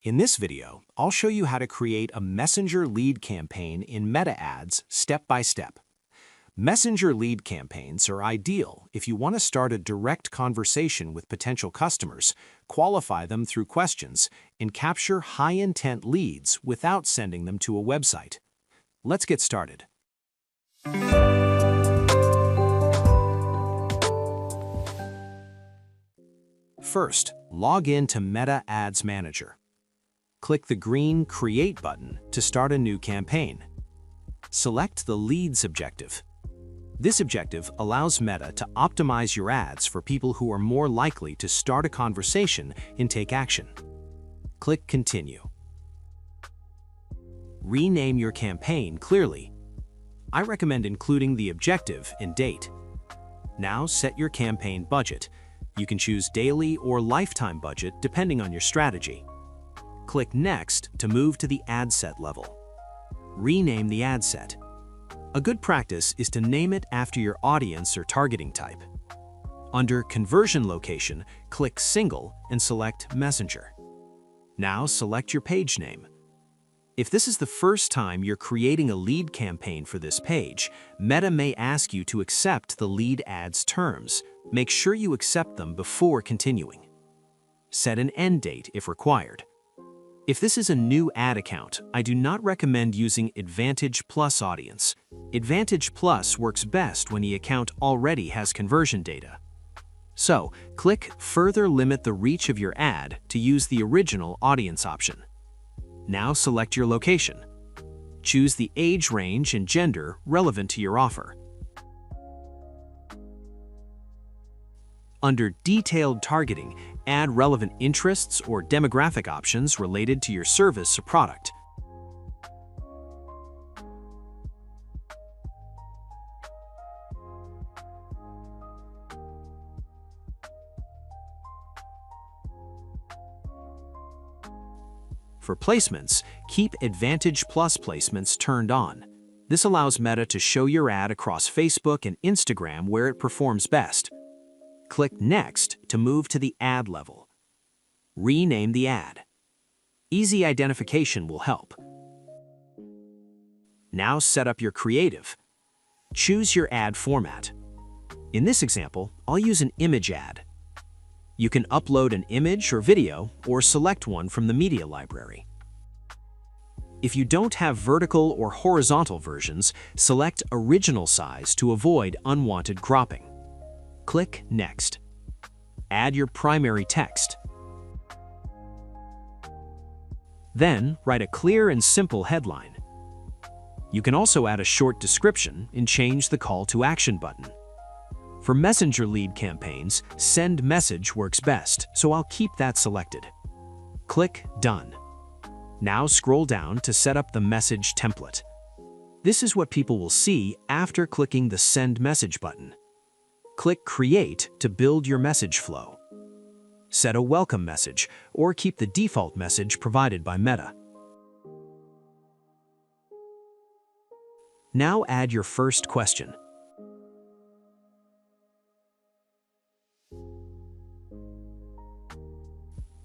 In this video, I'll show you how to create a Messenger lead campaign in Meta Ads step by step. Messenger lead campaigns are ideal if you want to start a direct conversation with potential customers, qualify them through questions, and capture high-intent leads without sending them to a website. Let's get started. First, log in to Meta Ads Manager. Click the green Create button to start a new campaign. Select the Leads objective. This objective allows Meta to optimize your ads for people who are more likely to start a conversation and take action. Click Continue. Rename your campaign clearly. I recommend including the objective and date. Now set your campaign budget. You can choose daily or lifetime budget depending on your strategy. Click Next to move to the ad set level. Rename the ad set. A good practice is to name it after your audience or targeting type. Under Conversion Location, click Single and select Messenger. Now select your page name. If this is the first time you're creating a lead campaign for this page, Meta may ask you to accept the lead ad's terms. Make sure you accept them before continuing. Set an end date if required. If this is a new ad account, I do not recommend using Advantage Plus Audience. Advantage Plus works best when the account already has conversion data. So, click Further Limit the Reach of your ad to use the original audience option. Now select your location. Choose the age range and gender relevant to your offer. Under Detailed Targeting, add relevant interests or demographic options related to your service or product. For placements, keep Advantage Plus placements turned on. This allows Meta to show your ad across Facebook and Instagram where it performs best. Click Next to move to the ad level. Rename the ad. Easy identification will help. Now set up your creative. Choose your ad format. In this example, I'll use an image ad. You can upload an image or video or select one from the media library. If you don't have vertical or horizontal versions, select original size to avoid unwanted cropping. Click Next. Add your primary text. Then, write a clear and simple headline. You can also add a short description and change the call to action button. For Messenger lead campaigns, Send Message works best, so I'll keep that selected. Click Done. Now scroll down to set up the message template. This is what people will see after clicking the Send Message button. Click Create to build your message flow. Set a welcome message or keep the default message provided by Meta. Now add your first question.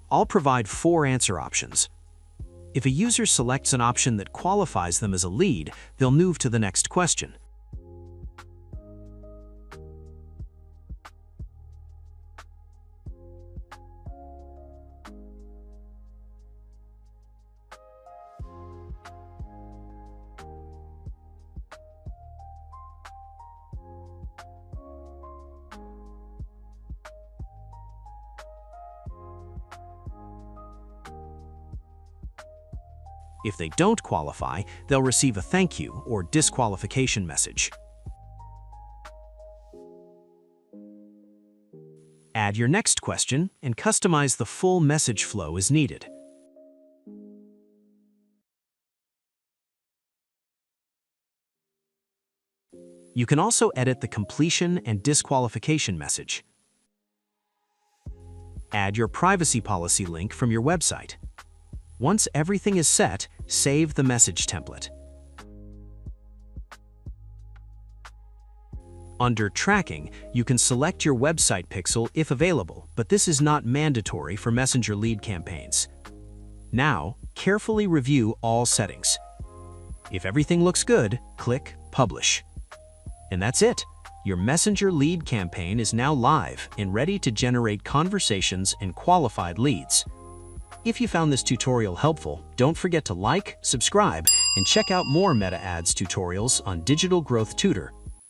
I'll provide 4 answer options. If a user selects an option that qualifies them as a lead, they'll move to the next question. If they don't qualify, they'll receive a thank you or disqualification message. Add your next question and customize the full message flow as needed. You can also edit the completion and disqualification message. Add your privacy policy link from your website. Once everything is set, save the message template. Under Tracking, you can select your website pixel if available, but this is not mandatory for Messenger lead campaigns. Now, carefully review all settings. If everything looks good, click Publish. And that's it. Your Messenger lead campaign is now live and ready to generate conversations and qualified leads. If you found this tutorial helpful, don't forget to like, subscribe, and check out more Meta Ads tutorials on Digital Growth Tutor.